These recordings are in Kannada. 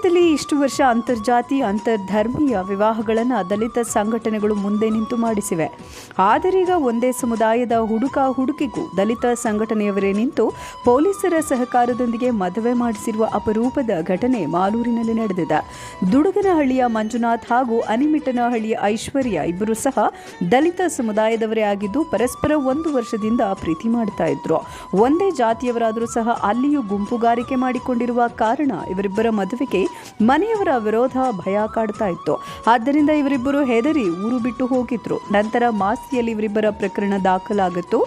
ದೇಶದಲ್ಲಿ ಇಷ್ಟು ವರ್ಷ ಅಂತರ್ಜಾತಿ ಅಂತರ್ಧರ್ಮೀಯ ವಿವಾಹಗಳನ್ನು ದಲಿತ ಸಂಘಟನೆಗಳು ಮುಂದೆ ನಿಂತು ಮಾಡಿಸಿವೆ. ಆದರೀಗ ಒಂದೇ ಸಮುದಾಯದ ಹುಡುಕಿಗೂ ದಲಿತ ಸಂಘಟನೆಯವರೇ ನಿಂತು ಪೊಲೀಸರ ಸಹಕಾರದೊಂದಿಗೆ ಮದುವೆ ಮಾಡಿಸಿರುವ ಅಪರೂಪದ ಘಟನೆ ಮಾಲೂರಿನಲ್ಲಿ ನಡೆದಿದೆ. ದುಡುಗನಹಳ್ಳಿಯ ಮಂಜುನಾಥ್ ಹಾಗೂ ಅನಿಮಿಟನಹಳ್ಳಿಯ ಐಶ್ವರ್ಯ ಇಬ್ಬರು ಸಹ ದಲಿತ ಸಮುದಾಯದವರೇ ಆಗಿದ್ದು ಪರಸ್ಪರ 1 ವರ್ಷದಿಂದ ಪ್ರೀತಿ ಮಾಡ್ತಾ ಇದ್ರು. ಒಂದೇ ಜಾತಿಯವರಾದರೂ ಸಹ ಅಲ್ಲಿಯೂ ಗುಂಪುಗಾರಿಕೆ ಮಾಡಿಕೊಂಡಿರುವ ಕಾರಣ ಇವರಿಬ್ಬರ ಮದುವೆಗೆ ಮನೆಯವರ ವಿರೋಧ ಭಯ ಕಾಡ್ತಾ ಇತ್ತು. ಆದ್ದರಿಂದ ಇವರಿಬ್ಬರು ಹೆದರಿ ಊರು ಬಿಟ್ಟು ಹೋಗಿದ್ರು. ನಂತರ ಮಾಸ್ತಿಯಲ್ಲಿ ಇವರಿಬ್ಬರ ಪ್ರಕರಣ ದಾಖಲಾಗಿತ್ತು.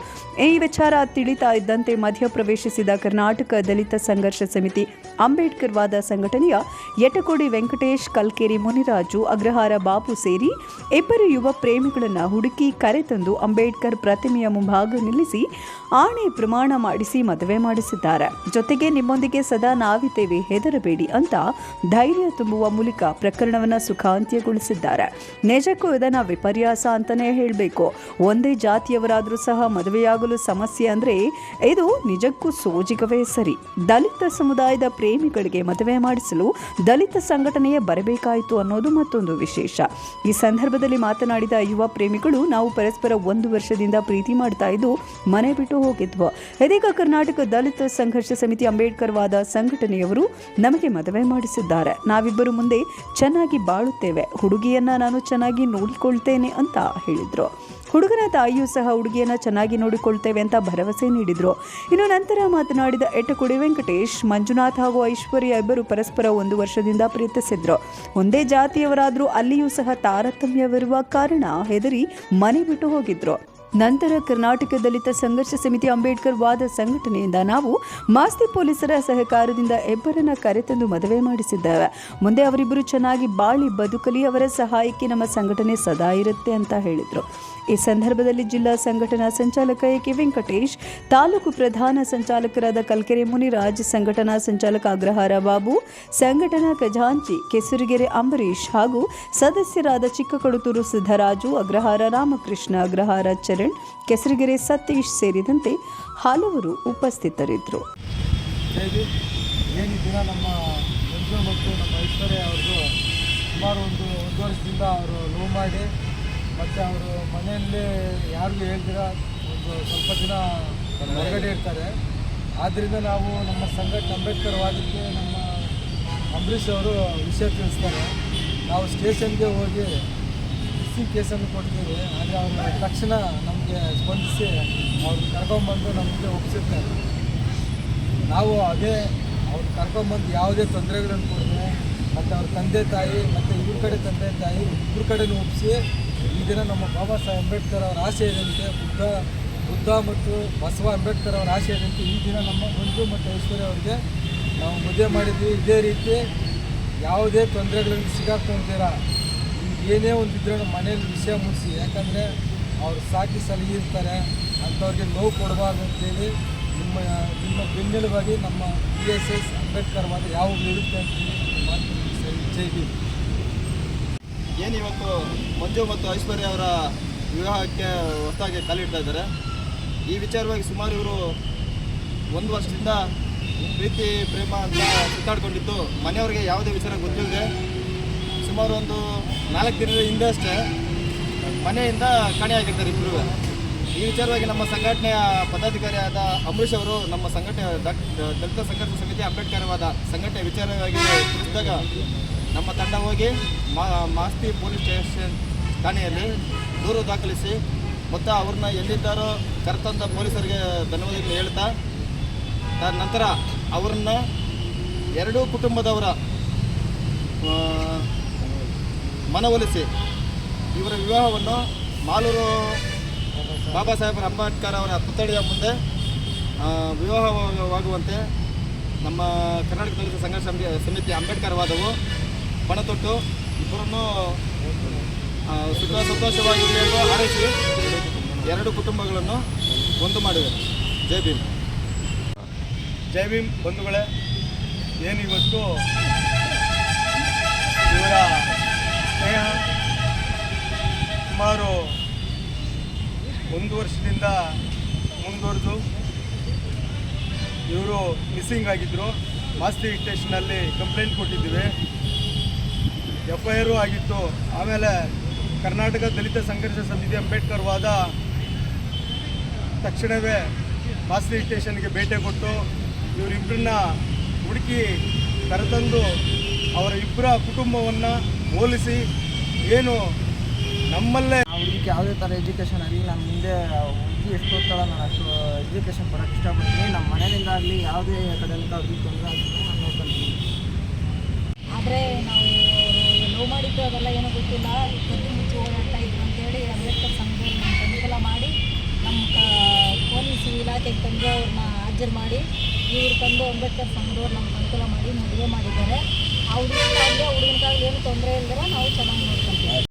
ಈ ವಿಚಾರ ತಿಳಿತಾ ಇದ್ದಂತೆ ಮಧ್ಯ ಪ್ರವೇಶಿಸಿದ ಕರ್ನಾಟಕ ದಲಿತ ಸಂಘರ್ಷ ಸಮಿತಿ ಅಂಬೇಡ್ಕರ್ ವಾದ ಸಂಘಟನೆಯ ಯಟಕೋಡಿ ವೆಂಕಟೇಶ್, ಕಲ್ಕೇರಿ ಮುನಿರಾಜು, ಅಗ್ರಹಾರ ಬಾಬು ಸೇರಿ ಇಬ್ಬರು ಯುವ ಪ್ರೇಮಿಗಳನ್ನು ಹುಡುಕಿ ಕರೆತಂದು ಅಂಬೇಡ್ಕರ್ ಪ್ರತಿಮೆಯ ಮುಂಭಾಗ ನಿಲ್ಲಿಸಿ ಆಣೆ ಪ್ರಮಾಣ ಮಾಡಿಸಿ ಮದುವೆ ಮಾಡಿಸಿದ್ದಾರೆ. ಜೊತೆಗೆ ನಿಮ್ಮೊಂದಿಗೆ ಸದಾ ನಾವಿದ್ದೇವೆ, ಹೆದರಬೇಡಿ ಅಂತ ಧೈರ್ಯ ತುಂಬುವ ಮೂಲಕ ಪ್ರಕರಣವನ್ನು ಸುಖಾಂತ್ಯಗೊಳಿಸಿದ್ದಾರೆ. ನಿಜಕ್ಕೂ ಇದನ್ನ ವಿಪರ್ಯಾಸ ಅಂತಾನೆ ಹೇಳಬೇಕು. ಒಂದೇ ಜಾತಿಯವರಾದರೂ ಸಹ ಮದುವೆಯಾಗಲು ಸಮಸ್ಯೆ ಅಂದ್ರೆ ಇದು ನಿಜಕ್ಕೂ ಸೋಜಿಗವೇ ಸರಿ. ದಲಿತ ಸಮುದಾಯದ ಪ್ರೇಮಿಗಳಿಗೆ ಮದುವೆ ಮಾಡಿಸಲು ದಲಿತ ಸಂಘಟನೆಯೇ ಬರಬೇಕಾಯಿತು ಅನ್ನೋದು ಮತ್ತೊಂದು ವಿಶೇಷ. ಈ ಸಂದರ್ಭದಲ್ಲಿ ಮಾತನಾಡಿದ ಯುವ ಪ್ರೇಮಿಗಳು, ನಾವು ಪರಸ್ಪರ 1 ವರ್ಷದಿಂದ ಪ್ರೀತಿ ಮಾಡ್ತಾ ಇದ್ದು ಮನೆ ಬಿಟ್ಟು ಹೋಗಿದ್ವು. ಇದೀಗ ಕರ್ನಾಟಕ ದಲಿತ ಸಂಘರ್ಷ ಸಮಿತಿ ಅಂಬೇಡ್ಕರ್ ವಾದ ಸಂಘಟನೆಯವರು ನಮಗೆ ಮದುವೆ ಮಾಡಿಸಿದ್ದಾರೆ. ನಾವಿಬ್ಬರು ಮುಂದೆ ಚೆನ್ನಾಗಿ ಬಾಳುತ್ತೇವೆ. ಹುಡುಗಿಯನ್ನ ನಾನು ಚೆನ್ನಾಗಿ ನೋಡಿಕೊಳ್ತೇನೆ ಅಂತ ಹೇಳಿದ್ರು. ಹುಡುಗನ ತಾಯಿಯೂ ಸಹ ಹುಡುಗಿಯನ್ನ ಚೆನ್ನಾಗಿ ನೋಡಿಕೊಳ್ತೇವೆ ಅಂತ ಭರವಸೆ ನೀಡಿದ್ರು. ಇನ್ನು ನಂತರ ಮಾತನಾಡಿದ ಎಟಕೋಡಿ ವೆಂಕಟೇಶ್, ಮಂಜುನಾಥ್ ಹಾಗೂ ಐಶ್ವರ್ಯ ಇಬ್ಬರು ಪರಸ್ಪರ 1 ವರ್ಷದಿಂದ ಪ್ರೀತಿಸಿದ್ರು. ಒಂದೇ ಜಾತಿಯವರಾದರೂ ಅಲ್ಲಿಯೂ ಸಹ ತಾರತಮ್ಯವಿರುವ ಕಾರಣ ಹೆದರಿ ಮನೆ ಬಿಟ್ಟು ಹೋಗಿದ್ರು. ನಂತರ ಕರ್ನಾಟಕ ದಲಿತ ಸಂಘರ್ಷ ಸಮಿತಿ ಅಂಬೇಡ್ಕರ್ ವಾದ ಸಂಘಟನೆಯಿಂದ ನಾವು ಮಾಸ್ತಿ ಪೊಲೀಸರ ಸಹಕಾರದಿಂದ ಇಬ್ಬರನ್ನ ಕರೆತಂದು ಮದುವೆ ಮಾಡಿಸಿದ್ದೇವೆ. ಮುಂದೆ ಅವರಿಬ್ಬರು ಚೆನ್ನಾಗಿ ಬಾಳಿ ಬದುಕಲಿ, ಅವರ ಸಹಾಯಕ್ಕೆ ನಮ್ಮ ಸಂಘಟನೆ ಸದಾ ಇರುತ್ತೆ ಅಂತ ಹೇಳಿದರು. ಈ ಸಂದರ್ಭದಲ್ಲಿ ಜಿಲ್ಲಾ ಸಂಘಟನಾ ಸಂಚಾಲಕ ಎ.ಕೆ. ವೆಂಕಟೇಶ್, ತಾಲೂಕು ಪ್ರಧಾನ ಸಂಚಾಲಕರಾದ ಕಲ್ಕೆರೆ ಮುನಿರಾಜ್, ಸಂಘಟನಾ ಸಂಚಾಲಕ ಅಗ್ರಹಾರ ಬಾಬು, ಸಂಘಟನಾ ಖಜಾಂಚಿ ಕೆಸರುಗೆರೆ ಅಂಬರೀಶ್ ಹಾಗೂ ಸದಸ್ಯರಾದ ಚಿಕ್ಕಕಡುತೂರು ಸಿದ್ದರಾಜು, ಅಗ್ರಹಾರ ರಾಮಕೃಷ್ಣ, ಅಗ್ರಹಾರ ಚರಣ್, ಕೆಸರುಗೆರೆ ಸತೀಶ್ ಸೇರಿದಂತೆ ಹಲವರು ಉಪಸ್ಥಿತರಿದ್ದರು. ನಮ್ಮ ಮಂಜು ಮತ್ತು ನಮ್ಮ ಐಶ್ವರ್ಯ ಅವ್ರದ್ದು ಸುಮಾರು ಒಂದು ವರ್ಷದಿಂದ ಅವರು ಲವ್ ಮಾಡಿ ಮತ್ತು ಅವರು ಮನೆಯಲ್ಲಿ ಯಾರಿಗೂ ಹೇಳ್ದಿರ ಒಂದು ಸ್ವಲ್ಪ ದಿನ ಹೊರಗಡೆ ಇರ್ತಾರೆ. ಆದ್ದರಿಂದ ನಾವು ನಮ್ಮ ಸಂಘಟನೆ ಅಂಬೇಡ್ಕರ್ ವಾದಕ್ಕೆ ನಮ್ಮ ಅಂಬರೀಷ್ ಅವರು ವಿಷಯ ತಿಳಿಸ್ತಾರೆ. ನಾವು ಸ್ಟೇಷನ್ಗೆ ಹೋಗಿ ಮಿಸ್ಸಿಂಗ್ ಕೇಸನ್ನು ಕೊಡ್ತೀವಿ. ಆದರೆ ಅವರು ತಕ್ಷಣ ನಮಗೆ ಸ್ಪಂದಿಸಿ ಅವ್ರನ್ನ ಕರ್ಕೊಂಬಂದು ನಮಗೆ ಒಪ್ಪಿಸಿರ್ತಾರೆ. ನಾವು ಅದೇ ಅವ್ರನ್ನ ಕರ್ಕೊಂಬಂದು ಯಾವುದೇ ತೊಂದರೆಗಳನ್ನು ಕೊಡದೆ ಮತ್ತು ಅವ್ರ ತಂದೆ ತಾಯಿ ಮತ್ತು ಇವ್ರ ಕಡೆ ತಂದೆ ತಾಯಿ ಇಬ್ಬರ ಕಡೆನೂ ಒಪ್ಪಿಸಿ ಈ ದಿನ ನಮ್ಮ ಬಾಬಾ ಸಾಹೇಬ್ ಅಂಬೇಡ್ಕರ್ ಅವರ ಆಶಯದಂತೆ ಬುದ್ಧ ಮತ್ತು ಬಸವ ಅಂಬೇಡ್ಕರ್ ಅವರ ಆಶಯದಂತೆ ಈ ದಿನ ನಮ್ಮ ಮಂಜು ಮತ್ತು ಐಶ್ವರ್ಯ ಅವರಿಗೆ ನಾವು ಮದುವೆ ಮಾಡಿದ್ವಿ. ಇದೇ ರೀತಿ ಯಾವುದೇ ತೊಂದರೆಗಳನ್ನು ಸಿಗಾಕೊಂತೀರ ಏನೇ ಒಂದು ಇದ್ರೂ ನಮ್ಮ ಮನೇಲಿ ವಿಷಯ ಮುಗಿಸಿ, ಯಾಕಂದರೆ ಅವರು ಸಾಕಿ ಸಲಹಿರ್ತಾರೆ ಅಂಥವ್ರಿಗೆ ನೋವು ಕೊಡಬಾರ್ದು ಅಂತೇಳಿ ನಿಮ್ಮ ಬೆನ್ನೆಲುಬಾಗಿ ನಮ್ಮ PSS ಅಂಬೇಡ್ಕರ್ ವಾದ ಯಾವಾಗಲೂ ಇರುತ್ತೆ ಅಂತೇಳಿ ಮಾತು ಜೈ ಭೀಮ್. ಏನಿವತ್ತು ಮಂಜು ಮತ್ತು ಐಶ್ವರ್ಯ ಅವರ ವಿವಾಹಕ್ಕೆ ಹೊಸದಾಗಿ ಕಾಲಿಡ್ತಾ ಇದ್ದಾರೆ. ಈ ವಿಚಾರವಾಗಿ ಸುಮಾರು ಇವರು 1 ವರ್ಷದಿಂದ ಪ್ರೀತಿ ಪ್ರೇಮ ಅಂತ ಸುತ್ತಾಡ್ಕೊಂಡಿದ್ದು ಮನೆಯವರಿಗೆ ಯಾವುದೇ ವಿಚಾರ ಗೊತ್ತಿಲ್ಲದೆ ಸುಮಾರು ಒಂದು 4 ದಿನದ ಹಿಂದೆ ಅಷ್ಟೇ ಮನೆಯಿಂದ ಕಾಣೆಯಾಗಿರ್ತಾರೆ ಇಬ್ಬರು. ಈ ವಿಚಾರವಾಗಿ ನಮ್ಮ ಸಂಘಟನೆಯ ಪದಾಧಿಕಾರಿಯಾದ ಅಂಬರೀಷ್ ಅವರು ನಮ್ಮ ಸಂಘಟನೆ ದಲಿತ ಸಂಘರ್ಷ ಸಮಿತಿ ಅಂಬೇಡ್ಕರ್ ವಾದ ಸಂಘಟನೆ ವಿಚಾರವಾಗಿ ತಿಳಿಸಿದಾಗ ನಮ್ಮ ತಂಡ ಹೋಗಿ ಮಾಸ್ತಿ ಪೊಲೀಸ್ ಸ್ಟೇಷನ್ ಠಾಣೆಯಲ್ಲಿ ದೂರು ದಾಖಲಿಸಿ ಮತ್ತು ಅವ್ರನ್ನ ಎಲ್ಲಿದ್ದಾರೋ ಕರೆತಂದ ಪೊಲೀಸರಿಗೆ ಧನ್ಯವಾದಗಳು ಹೇಳ್ತಾ ನಂತರ ಅವ್ರನ್ನ ಎರಡೂ ಕುಟುಂಬದವರ ಮನವೊಲಿಸಿ ಇವರ ವಿವಾಹವನ್ನು ಮಾಲೂರು ಬಾಬಾ ಸಾಹೇಬ್ ಅಂಬೇಡ್ಕರ್ ಅವರ ಪುತ್ಥಳಿಯ ಮುಂದೆ ವಿವಾಹವಾಗುವಂತೆ ನಮ್ಮ ಕರ್ನಾಟಕ ದಲಿತ ಸಂಘರ್ಷ ಸಮಿತಿ ಅಂಬೇಡ್ಕರ್ ವಾದವು ಪಣ ತೊಟ್ಟು ಇಬ್ಬರನ್ನು ಸಂತೋಷವಾಗಿರಲಿ ಎಂದು ಹಾರೈಸಿ ಎರಡು ಕುಟುಂಬಗಳನ್ನು ಒಂದು ಮಾಡಿವೆ. ಜೈ ಭೀಮ್. ಜೈ ಭೀಮ್ ಬಂಧುಗಳೇ, ಏನಿವತ್ತು ಇವರ ಸ್ನೇಹ ಸುಮಾರು 1 ವರ್ಷದಿಂದ ಮುಂದುವರೆದು ಇವರು ಮಿಸ್ಸಿಂಗ್ ಆಗಿದ್ದರು. ಮಾಸ್ತಿ ಸ್ಟೇಷನಲ್ಲಿ ಕಂಪ್ಲೇಂಟ್ ಕೊಟ್ಟಿದ್ದೀವಿ. FIR ಆಗಿತ್ತು. ಆಮೇಲೆ ಕರ್ನಾಟಕ ದಲಿತ ಸಂಘರ್ಷ ಸಮಿತಿ ಅಂಬೇಡ್ಕರ್ ವಾದ ತಕ್ಷಣವೇ ಮಾಸ್ತಿ ಸ್ಟೇಷನ್ಗೆ ಭೇಟಿ ಕೊಟ್ಟು ಇವರಿಬ್ಬರನ್ನ ಹುಡುಕಿ ಕರೆತಂದು ಅವರ ಇಬ್ಬರ ಕುಟುಂಬವನ್ನು ಹೋಲಿಸಿ ಏನು ನಮ್ಮಲ್ಲೇ ಹುಡುಗಿಗೆ ಯಾವುದೇ ಥರ ಎಜುಕೇಷನ್ ಆಗಲಿ ನಾನು ಮುಂದೆ ಹುಡುಗಿ ಎಷ್ಟು ಓದ್ತಾಳೆ ನಾನು ಅಷ್ಟು ಎಜುಕೇಷನ್ ಕೊಡೋಕ್ಕೆ ಇಷ್ಟಪಡ್ತೀನಿ. ನಮ್ಮ ಮನೆಯಿಂದ ಆಗಲಿ ಯಾವುದೇ ಕಡೆಯಿಂದ ಅವ್ರಿಗೆ ತೊಂದರೆ ಆಗ್ತದೆ ನಾನು ನೋಡ್ಕೊಳ್ತೀನಿ. ಆದರೆ ನಾವು ಅವರು ಲವ್ ಮಾಡಿದ್ದು ಅದೆಲ್ಲ ಏನೋ ಗೊತ್ತಿಲ್ಲ, ಕದ್ದು ಮುಚ್ಚಿ ಓಡಾಡ್ತಾ ಇದ್ರು ಅಂತೇಳಿ ಅಂಬೇಡ್ಕರ್ ಸಂಘದವ್ರು ನಮ್ಮ ಅನುಕೂಲ ಮಾಡಿ ನಮ್ಮ ಪೊಲೀಸ್ ಇಲಾಖೆಗೆ ತಂದು ಅವ್ರನ್ನ ಹಾಜರು ಮಾಡಿ ಇವ್ರು ತಂದು ಅಂಬೇಡ್ಕರ್ ಸಂಘದವ್ರು ನಮ್ಗೆ ಅನುಕೂಲ ಮಾಡಿ ಮದುವೆ ಮಾಡಿದ್ದಾರೆ. ಆ ಹುಡುಗನಿಗಾಗಲಿ ಏನೂ ತೊಂದರೆ ಇಲ್ಲದಿರ ನಾವು ಚೆನ್ನಾಗಿ ನೋಡ್ಕೊಂತೀವಿ.